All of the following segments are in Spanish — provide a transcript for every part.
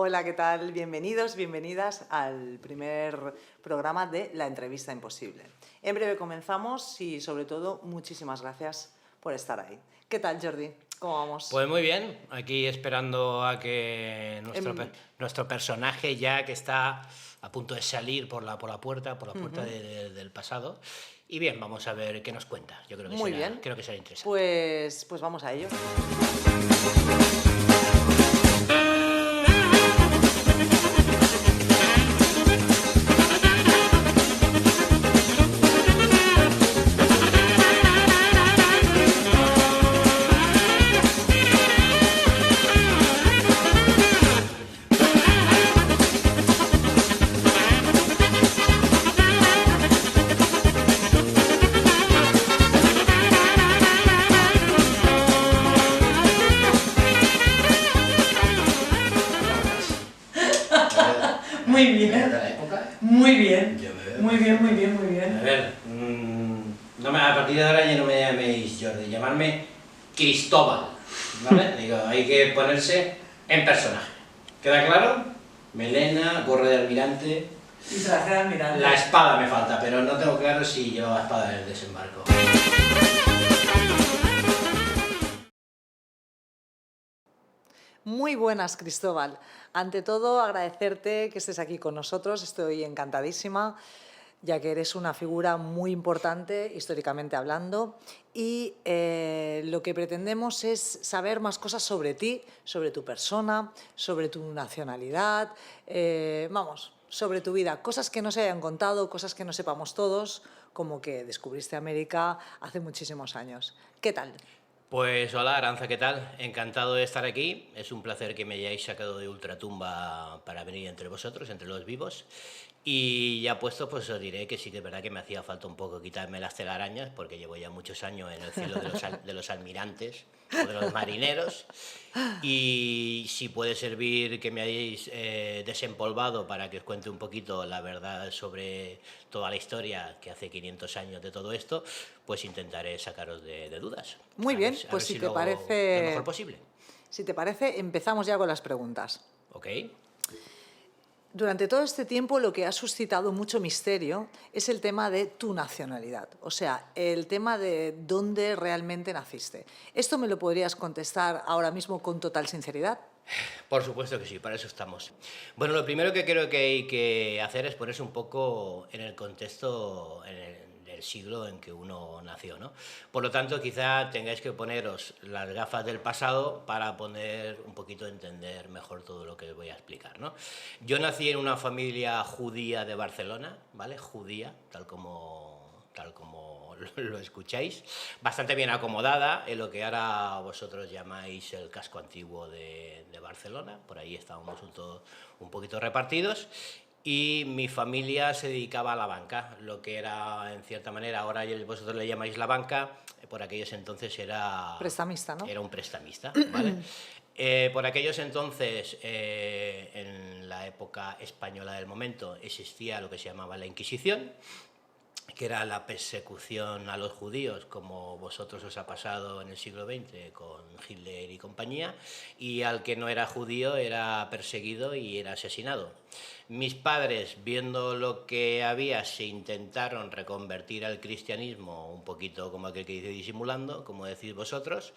Hola, ¿qué tal? Bienvenidos, bienvenidas al primer programa de La Entrevista Imposible. En breve comenzamos y, sobre todo, muchísimas gracias por estar ahí. ¿Qué tal, Jordi? ¿Cómo vamos? Pues muy bien, aquí esperando a que nuestro personaje, ya que está a punto de salir por la puerta del pasado. Y bien, vamos a ver qué nos cuenta. Yo creo que Muy bien. creo que será interesante. Pues vamos a ello. Muy bien, ¿De la época? muy bien, Yo veo. muy bien, muy bien, muy A bien. ver, a partir de ahora ya no me llaméis Jordi, llamarme Cristóbal, ¿vale? Digo, hay que ponerse en personaje. ¿Queda claro? Melena, gorro de almirante. Y traje de almirante. La espada me falta, pero no tengo claro si llevaba espada en el desembarco. Muy buenas, Cristóbal. Ante todo, agradecerte que estés aquí con nosotros. Estoy encantadísima, ya que eres una figura muy importante, históricamente hablando, y lo que pretendemos es saber más cosas sobre ti, sobre tu persona, sobre tu nacionalidad, sobre tu vida, cosas que no se hayan contado, cosas que no sepamos todos, como que descubriste América hace muchísimos años. ¿Qué tal? Pues hola Aranza, ¿qué tal? Encantado de estar aquí. Es un placer que me hayáis sacado de ultratumba para venir entre vosotros, entre los vivos. Y ya puesto, pues os diré que sí que es verdad que me hacía falta un poco quitarme las telarañas, porque llevo ya muchos años en el cielo de los almirantes o de los marineros. Y si puede servir que me hayáis desempolvado para que os cuente un poquito la verdad sobre toda la historia que hace 500 años de todo esto, pues intentaré sacaros de dudas. Muy bien, A pues ver si si te lo hago parece... lo mejor posible. Si te parece, empezamos ya con las preguntas. ¿Ok? Durante todo este tiempo lo que ha suscitado mucho misterio es el tema de tu nacionalidad, o sea, el tema de dónde realmente naciste. ¿Esto me lo podrías contestar ahora mismo con total sinceridad? Por supuesto que sí, para eso estamos. Bueno, lo primero que creo que hay que hacer es ponerse un poco en el contexto del siglo en que uno nació, ¿no? Por lo tanto, quizá tengáis que poneros las gafas del pasado para poder un poquito entender mejor todo lo que os voy a explicar, ¿no? Yo nací en una familia judía de Barcelona, ¿vale? Judía, tal como lo escucháis, bastante bien acomodada en lo que ahora vosotros llamáis el casco antiguo de Barcelona. Por ahí estábamos todos un poquito repartidos. Y mi familia se dedicaba a la banca, lo que era, en cierta manera, ahora vosotros le llamáis la banca, por aquellos entonces era... Prestamista, ¿no? Era un prestamista, ¿vale? Por aquellos entonces, en la época española del momento, existía lo que se llamaba la Inquisición, que era la persecución a los judíos, como vosotros os ha pasado en el siglo XX con Hitler y compañía, y al que no era judío era perseguido y era asesinado. Mis padres, viendo lo que había, se intentaron reconvertir al cristianismo, un poquito como aquel que dice disimulando, como decís vosotros,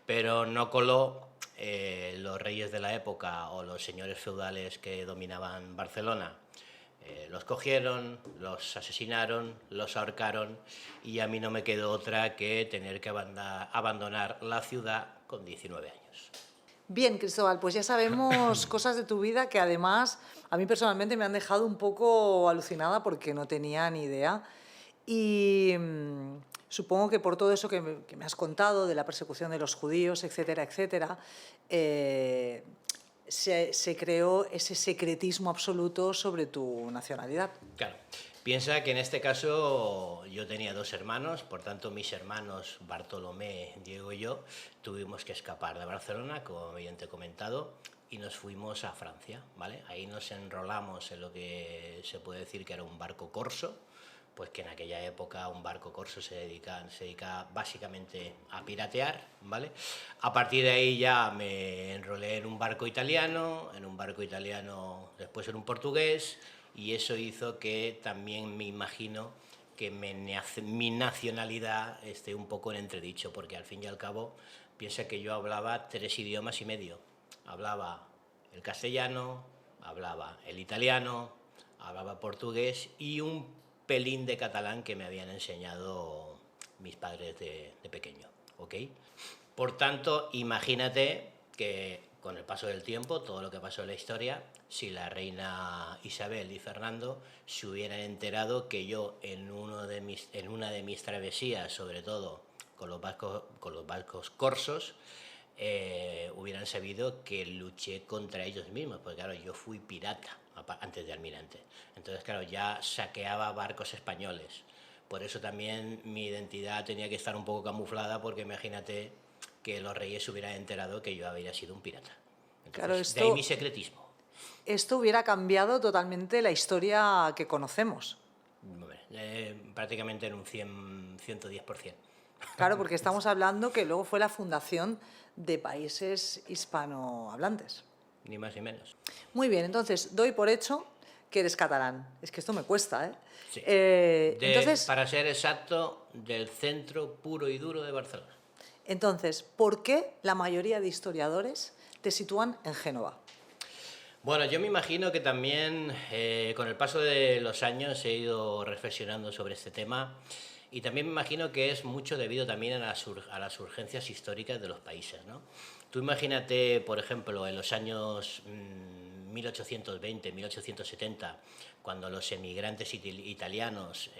pero no coló. Los reyes de la época o los señores feudales que dominaban Barcelona los cogieron, los asesinaron, los ahorcaron, y a mí no me quedó otra que tener que abandonar la ciudad con 19 años. Bien, Cristóbal, pues ya sabemos cosas de tu vida que además a mí personalmente me han dejado un poco alucinada porque no tenía ni idea. Y supongo que por todo eso que me has contado de la persecución de los judíos, etcétera, etcétera, se creó ese secretismo absoluto sobre tu nacionalidad. Claro. Piensa que en este caso yo tenía 2 hermanos, por tanto mis hermanos Bartolomé, Diego y yo tuvimos que escapar de Barcelona, como bien te he comentado, y nos fuimos a Francia, ¿vale? Ahí nos enrolamos en lo que se puede decir que era un barco corso, pues que en aquella época un barco corso se dedica básicamente a piratear, ¿vale? A partir de ahí ya me enrolé en un barco italiano, después en un portugués, y eso hizo que también me imagino que mi nacionalidad esté un poco en entredicho, porque al fin y al cabo piensa que yo hablaba 3 idiomas y medio. Hablaba el castellano, hablaba el italiano, hablaba portugués y un pelín de catalán que me habían enseñado mis padres de pequeño, ¿ok? Por tanto, imagínate que con el paso del tiempo, todo lo que pasó en la historia, si la reina Isabel y Fernando se hubieran enterado que yo en una de mis travesías, sobre todo con los barcos corsos, hubieran sabido que luché contra ellos mismos, porque claro, yo fui pirata antes de almirante. Entonces, claro, ya saqueaba barcos españoles. Por eso también mi identidad tenía que estar un poco camuflada, porque imagínate que los reyes se hubieran enterado que yo había sido un pirata. Entonces, Claro, de ahí mi secretismo. Esto hubiera cambiado totalmente la historia que conocemos. Prácticamente en un 110%. Claro, porque estamos hablando que luego fue la fundación de países hispanohablantes. Ni más ni menos. Muy bien, entonces doy por hecho que eres catalán. Es que esto me cuesta, ¿eh? Sí. Entonces, para ser exacto, del centro puro y duro de Barcelona. Entonces, ¿por qué la mayoría de historiadores te sitúan en Génova? Bueno, yo me imagino que también con el paso de los años he ido reflexionando sobre este tema, y también me imagino que es mucho debido también a las urgencias históricas de los países, ¿no? Tú imagínate, por ejemplo, en los años 1820, 1870, cuando los emigrantes italianos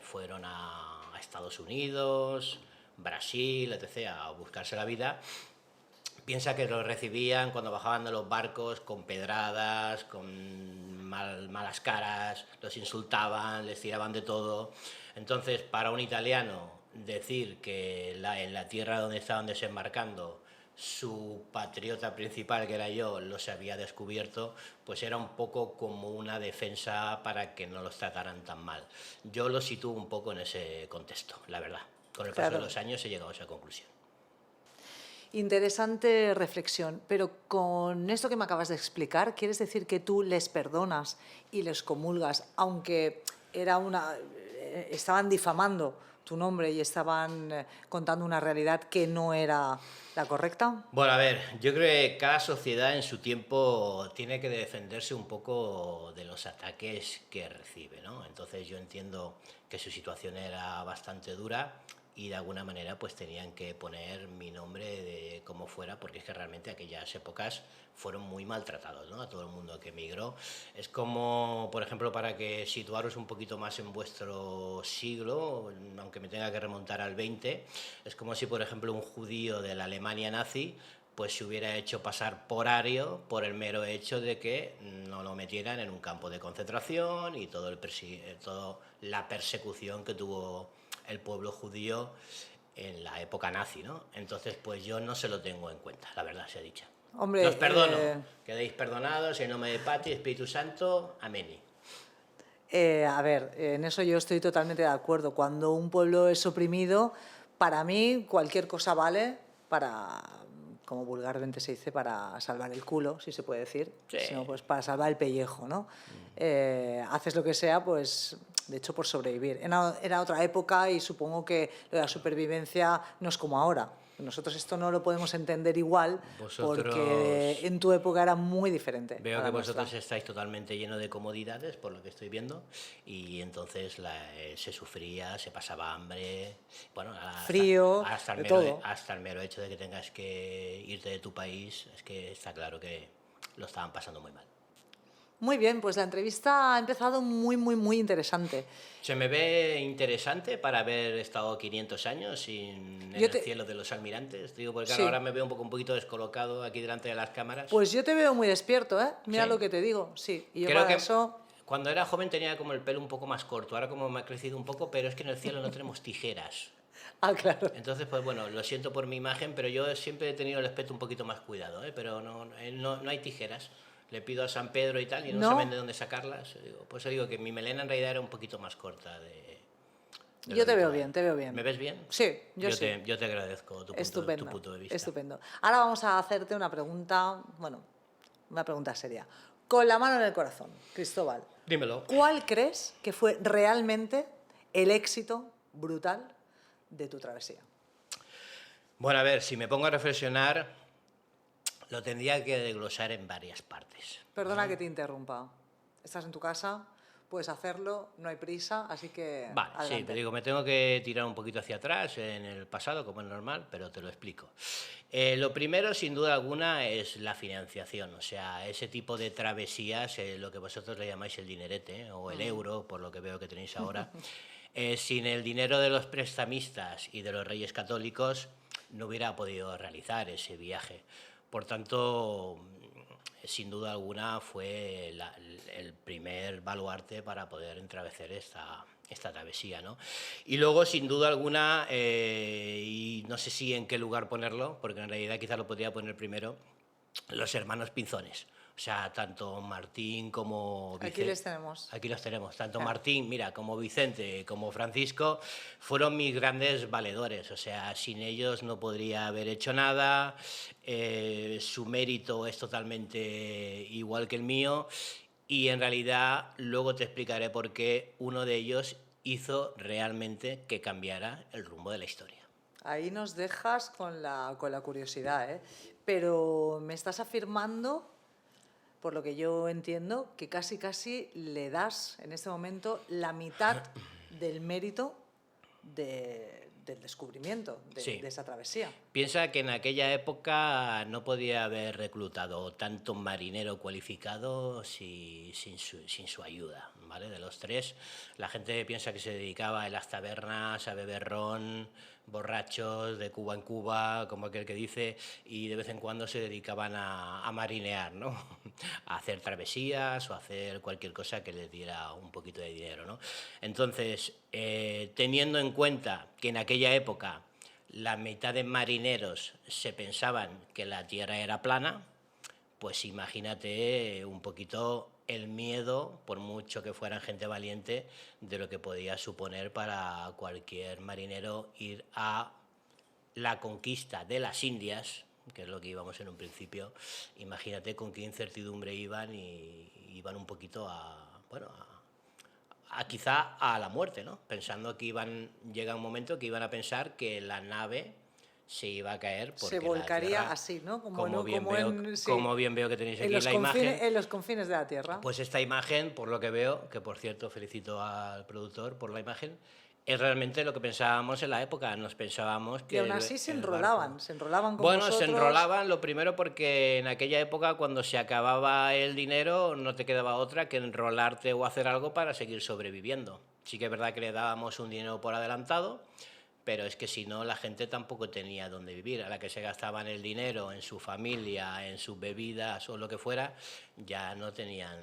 fueron a Estados Unidos, Brasil, etc., a buscarse la vida. Piensa que los recibían cuando bajaban de los barcos con pedradas, con malas caras, los insultaban, les tiraban de todo. Entonces, para un italiano, decir que en la tierra donde estaban desembarcando su patriota principal, que era yo, los había descubierto, pues era un poco como una defensa para que no los trataran tan mal. Yo lo sitúo un poco en ese contexto, la verdad. Con el paso de los años he llegado a esa conclusión. Interesante reflexión, pero con esto que me acabas de explicar, ¿quieres decir que tú les perdonas y les comulgas, aunque estaban difamando tu nombre y estaban contando una realidad que no era la correcta? Bueno, a ver, yo creo que cada sociedad en su tiempo tiene que defenderse un poco de los ataques que recibe, ¿no? Entonces yo entiendo que su situación era bastante dura, y de alguna manera pues tenían que poner mi nombre de como fuera, porque es que realmente aquellas épocas fueron muy maltratados, ¿no? A todo el mundo que emigró. Es como, por ejemplo, para que situaros un poquito más en vuestro siglo, aunque me tenga que remontar al 20, es como si, por ejemplo, un judío de la Alemania nazi pues se hubiera hecho pasar por ario por el mero hecho de que no lo metieran en un campo de concentración y toda la persecución que tuvo el pueblo judío en la época nazi, ¿no? Entonces, pues yo no se lo tengo en cuenta, la verdad sea dicha. Hombre, os perdono, quedéis perdonados en nombre de Padre y Espíritu Santo, amén. A ver, en eso yo estoy totalmente de acuerdo. Cuando un pueblo es oprimido, para mí cualquier cosa vale para, como vulgarmente se dice, para salvar el culo, si se puede decir, sí. Sino pues para salvar el pellejo, ¿no? Haces lo que sea, pues de hecho por sobrevivir. Era otra época y supongo que lo de la supervivencia no es como ahora. Nosotros esto no lo podemos entender igual porque en tu época era muy diferente. Veo que vosotros estáis totalmente llenos de comodidades, por lo que estoy viendo, y entonces se sufría, se pasaba hambre, bueno, frío, hasta el mero hecho de que tengas que irte de tu país, es que está claro que lo estaban pasando muy mal. Muy bien, pues la entrevista ha empezado muy, muy, muy interesante. Se me ve interesante para haber estado 500 años en el cielo de los almirantes. Digo, porque claro, ahora me veo un poquito descolocado aquí delante de las cámaras. Pues yo te veo muy despierto, ¿eh? Mira lo que te digo, sí. Y yo creo que eso... Cuando era joven tenía como el pelo un poco más corto, ahora como me ha crecido un poco, pero es que en el cielo no tenemos tijeras. Ah, claro. Entonces, pues bueno, lo siento por mi imagen, pero yo siempre he tenido el aspecto un poquito más cuidado, ¿eh? Pero no hay tijeras. le pido a San Pedro y tal, y no, No. saben de dónde sacarlas. Pues digo que mi melena en realidad era un poquito más corta de Yo lo te veo habitual. bien, te veo bien. ¿Me ves bien? Sí, yo sí. Yo te agradezco tu Estupendo, punto de vista. estupendo. Ahora vamos a hacerte una pregunta, bueno, una pregunta seria. Con la mano en el corazón, Cristóbal, Dímelo. ¿cuál crees que fue realmente el éxito brutal de tu travesía? Bueno, a ver, si me pongo a reflexionar, lo tendría que desglosar en varias partes. Perdona que te interrumpa. Estás en tu casa, puedes hacerlo, no hay prisa, así que Vale, sí, adelante. te digo, me tengo que tirar un poquito hacia atrás en el pasado, como es normal, pero te lo explico. Lo primero, sin duda alguna, es la financiación, o sea, ese tipo de travesías, lo que vosotros le llamáis el dinerete o el euro, por lo que veo que tenéis ahora. Sin el dinero de los prestamistas y de los reyes católicos, no hubiera podido realizar ese viaje. Por tanto, sin duda alguna fue el primer baluarte para poder entrever esta travesía, ¿no? Y luego, sin duda alguna, y no sé si en qué lugar ponerlo, porque en realidad quizá lo podría poner primero, los hermanos Pinzones. O sea, tanto Martín como Vicente. Aquí les tenemos. Aquí los tenemos. Tanto Claro. Martín, mira, como Vicente, como Francisco, fueron mis grandes valedores. O sea, sin ellos no podría haber hecho nada. Su mérito es totalmente igual que el mío. Y en realidad, luego te explicaré por qué uno de ellos hizo realmente que cambiara el rumbo de la historia. Ahí nos dejas con la curiosidad, ¿eh? Pero me estás afirmando, por lo que yo entiendo, que casi le das en este momento la mitad del mérito del descubrimiento Sí. de esa travesía. Piensa que en aquella época no podía haber reclutado tanto marinero cualificado sin su ayuda, ¿vale? De los tres, la gente piensa que se dedicaba en las tabernas a beber ron, borrachos de Cuba en Cuba, como aquel que dice, y de vez en cuando se dedicaban a marinear, ¿no? A hacer travesías o a hacer cualquier cosa que les diera un poquito de dinero, ¿no? Entonces, teniendo en cuenta que en aquella época la mitad de marineros se pensaban que la Tierra era plana, pues imagínate un poquito el miedo, por mucho que fueran gente valiente, de lo que podía suponer para cualquier marinero ir a la conquista de las Indias, que es lo que íbamos en un principio. Imagínate con qué incertidumbre iban, y iban un poquito quizá a la muerte, ¿no? Pensando que llega un momento que iban a pensar que la nave se iba a caer porque Se volcaría la Tierra, así, ¿no? como bien veo que tenéis en aquí los la imagen, en los confines de la Tierra. pues esta imagen, por lo que veo, que por cierto felicito al productor por la imagen, es realmente lo que pensábamos en la época. Nos pensábamos que Y aún así se el enrolaban, barco... se enrolaban con Bueno, vosotros. se enrolaban, lo primero porque en aquella época, cuando se acababa el dinero, no te quedaba otra que enrolarte o hacer algo para seguir sobreviviendo. Sí que es verdad que le dábamos un dinero por adelantado, pero es que si no, la gente tampoco tenía dónde vivir. A la que se gastaban el dinero en su familia, en sus bebidas o lo que fuera, ya no tenían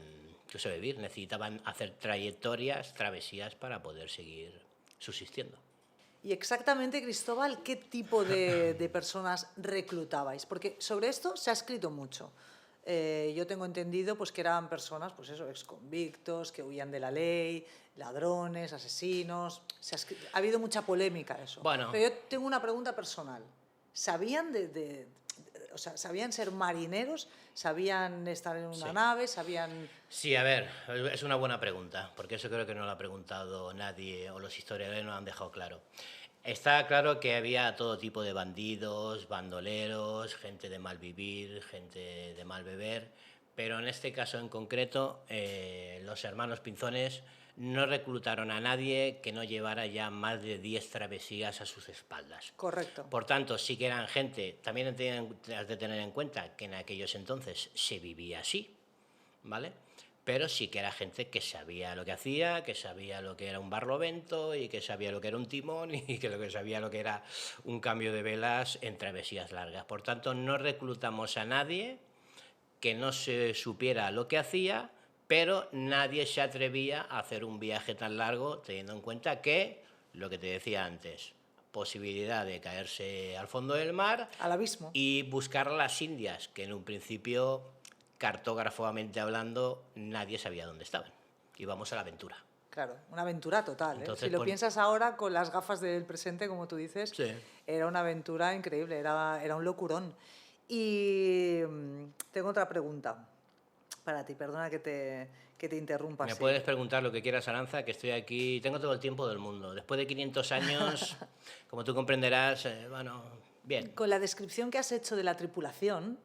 que sobrevivir. Necesitaban hacer trayectorias, travesías para poder seguir subsistiendo. Y exactamente, Cristóbal, ¿qué tipo de personas reclutabais? Porque sobre esto se ha escrito mucho. Yo tengo entendido pues, que eran personas, pues eso, exconvictos, que huían de la ley, ladrones, asesinos. Ha habido mucha polémica eso. Bueno. Pero yo tengo una pregunta personal. ¿Sabían o sea, sabían ser marineros? ¿Sabían estar en una nave? ¿Sabían...? Sí, a ver, es una buena pregunta, porque eso creo que no lo ha preguntado nadie, o los historiadores no lo han dejado claro. Está claro que había todo tipo de bandidos, bandoleros, gente de mal vivir, gente de mal beber, pero en este caso en concreto, los hermanos Pinzones no reclutaron a nadie que no llevara ya más de 10 travesías a sus espaldas. Correcto. Por tanto, sí que eran gente, también has de tener en cuenta que en aquellos entonces se vivía así, ¿vale? Pero sí que era gente que sabía lo que hacía, que sabía lo que era un barlovento y que sabía lo que era un timón y que sabía lo que era un cambio de velas en travesías largas. Por tanto, no reclutamos a nadie que no se supiera lo que hacía, pero nadie se atrevía a hacer un viaje tan largo, teniendo en cuenta que, lo que te decía antes, posibilidad de caerse al fondo del mar, Al abismo. y buscar las Indias, que en un principio cartógrafamente hablando, nadie sabía dónde estaban. Íbamos a la aventura. Claro, una aventura total. Entonces, Si lo pues, piensas ahora con las gafas del presente, como tú dices, Sí. era una aventura increíble, era un locurón. Y tengo otra pregunta para ti, perdona que te interrumpa. Me así. puedes preguntar lo que quieras, Aranza, que estoy aquí, tengo todo el tiempo del mundo. Después de 500 años, como tú comprenderás, bueno, bien. Con la descripción que has hecho de la tripulación,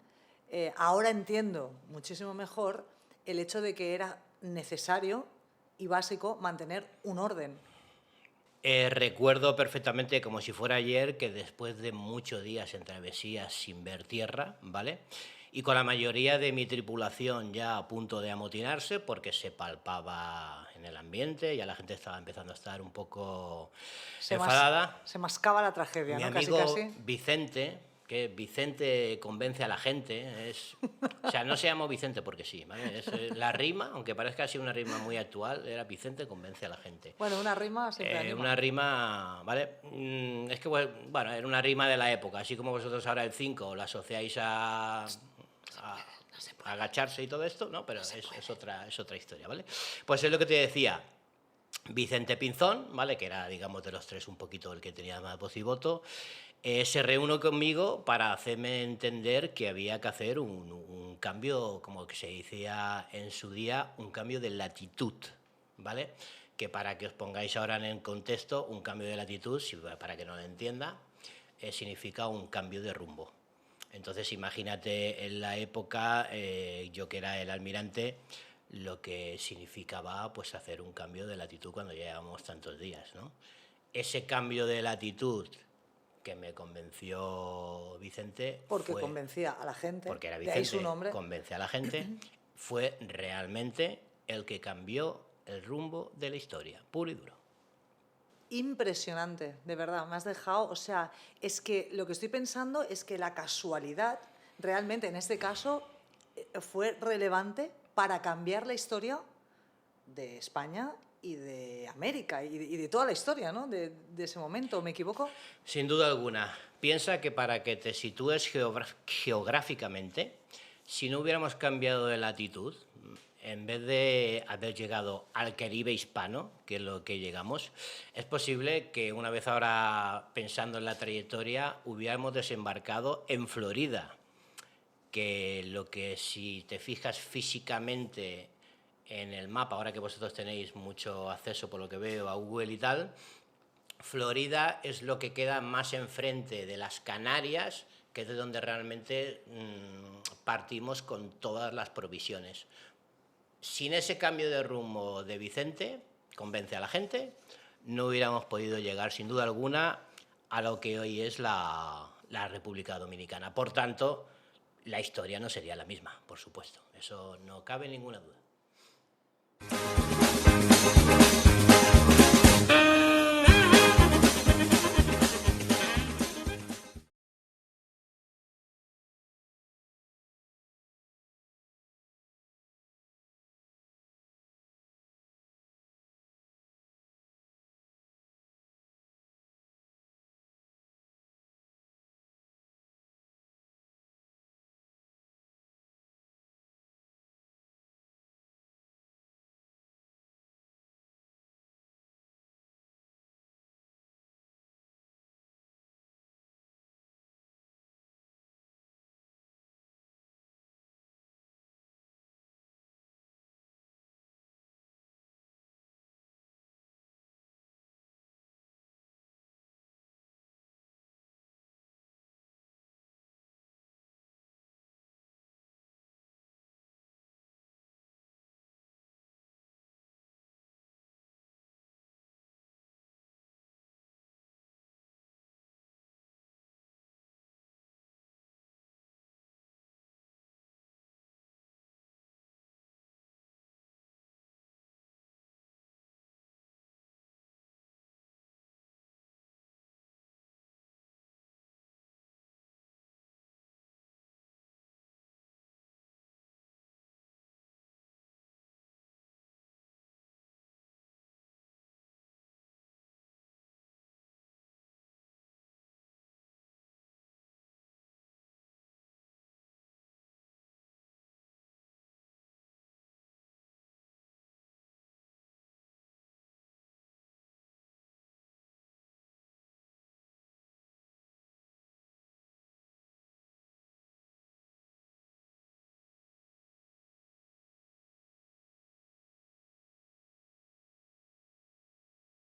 ahora entiendo muchísimo mejor el hecho de que era necesario y básico mantener un orden. Recuerdo perfectamente, como si fuera ayer, que después de muchos días en travesías sin ver tierra, ¿vale? Y con la mayoría de mi tripulación ya a punto de amotinarse, porque se palpaba en el ambiente, ya la gente estaba empezando a estar un poco enfadada. Se mascaba la tragedia, Mi ¿no? amigo Casi. Vicente, que Vicente convence a la gente, o sea, no se llamó Vicente porque sí, ¿vale? La rima, aunque parezca así una rima muy actual, era Vicente convence a la gente. Bueno, una rima siempre anima. Una rima, ¿vale? Es que, bueno, era una rima de la época, así como vosotros ahora el 5 lo asociáis a agacharse y todo esto, ¿no? Pero es otra historia, ¿vale? Pues es lo que te decía. Vicente Pinzón, ¿vale? Que era, digamos, de los tres un poquito el que tenía más voz y voto, se reúne conmigo para hacerme entender que había que hacer un cambio, como que se decía en su día, un cambio de latitud, ¿vale? Que para que os pongáis ahora en el contexto, un cambio de latitud, para que no lo entienda, significa un cambio de rumbo. Entonces, imagínate en la época, yo que era el almirante, lo que significaba pues hacer un cambio de latitud cuando llevábamos tantos días, ¿no? Ese cambio de latitud que me convenció Vicente... Porque convencía a la gente, porque era de ahí su Vicente, nombre. convence a la gente, fue realmente el que cambió el rumbo de la historia, puro y duro. Impresionante, de verdad, me has dejado, o sea, es que lo que estoy pensando es que la casualidad realmente en este caso fue relevante para cambiar la historia de España y de América y de toda la historia, ¿no? De ese momento, ¿me equivoco? Sin duda alguna. Piensa que para que te sitúes geográficamente, si no hubiéramos cambiado de latitud, en vez de haber llegado al Caribe hispano, que es lo que llegamos, es posible que una vez ahora pensando en la trayectoria hubiéramos desembarcado en Florida, que lo que si te fijas físicamente en el mapa, ahora que vosotros tenéis mucho acceso por lo que veo a Google y tal, Florida es lo que queda más enfrente de las Canarias, que es de donde realmente partimos con todas las provisiones. Sin ese cambio de rumbo de Vicente, convence a la gente, no hubiéramos podido llegar sin duda alguna a lo que hoy es la República Dominicana. Por tanto, la historia no sería la misma, por supuesto. Eso no cabe ninguna duda.